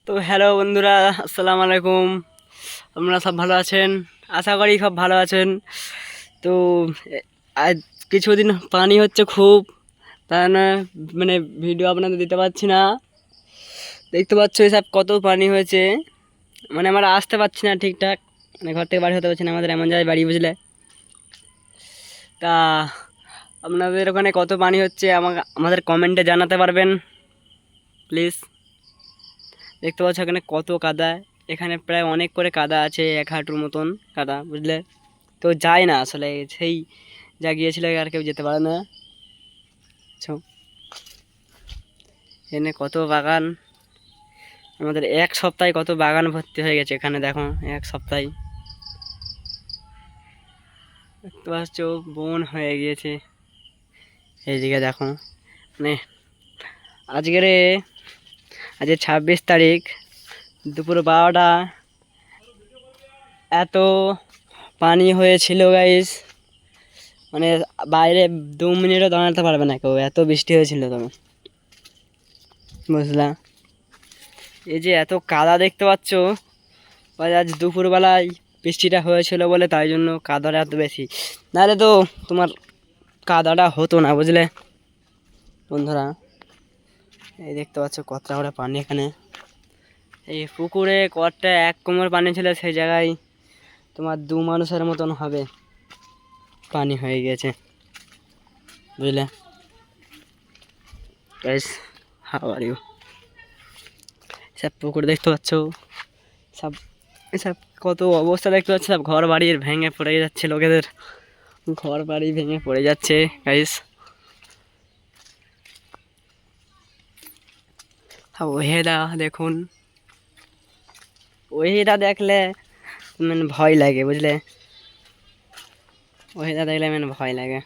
তো হ্যালো বন্ধুরা, আসসালামু আলাইকুম। আপনারা সব ভালো আছেন? আশা করি সব ভালো আছেন। তো আজ কিছুদিন পানি হচ্ছে খুব, তাই না? মানে ভিডিও আপনাদের দিতে পারছি না। দেখতে পাচ্ছ এসব কত পানি হয়েছে, মানে আমরা আসতে পারছি না ঠিকঠাক, মানে ঘর থেকে বাড়ি হতে পারছি না, আমাদের এমন জায়গায় বাড়ি, বুঝলে? তা আপনাদের ওখানে কত পানি হচ্ছে আমাদের কমেন্টে জানাতে পারবেন প্লিজ। দেখতে পাচ্ছ এখানে কত কাদা, এখানে প্রায় অনেক করে কাদা আছে, 1 হাঁটুর মতন কাদা, বুঝলে? কেউ যায় না আসলে, সেই যা গিয়েছিল আর কেউ যেতে পারে না। ছো, এখানে কত বাগান, আমাদের এক সপ্তাহে কত বাগান ভর্তি হয়ে গেছে এখানে, দেখো এক সপ্তাহে। দেখতে পাচ্ছ বন হয়ে গিয়েছে এইদিকে, দেখো মানে আজকের আজকে 26 তারিখ, দুপুর 12টা, এত পানি হয়েছিল গাইস, মানে বাইরে 2 মিনিটও দাঁড়াতে পারবে না কেউ, এত বৃষ্টি হয়েছিল তবে, বুঝলা? এই যে এত কাদা দেখতে পাচ্ছ, আজ দুপুরবেলায় বৃষ্টিটা হয়েছিল বলে তাই জন্য কাদাটা এত বেশি, নাহলে তো তোমার কাদাটা হতো না, বুঝলে বন্ধুরা? এই দেখতে পাচ্ছ কতটা করে পানি এখানে, এই পুকুরে কতটা 1 কোমর পানি ছিল, সেই জায়গায় তোমার 2 মানুষের মতন হবে পানি হয়ে গেছে, বুঝলে গাইস? How are you? সব পুকুর দেখতে পাচ্ছ, সব এসব কত অবস্থা দেখতে পাচ্ছ, সব ঘর বাড়ির ভেঙে পড়ে যাচ্ছে, লোকেদের ঘর বাড়ি ভেঙে পড়ে যাচ্ছে গাইস। ওহেদা দেখুন, ওহেদা দেখলে মানে ভয় লাগে, বুঝলে? ওহেদা দেখলে মানে ভয় লাগে।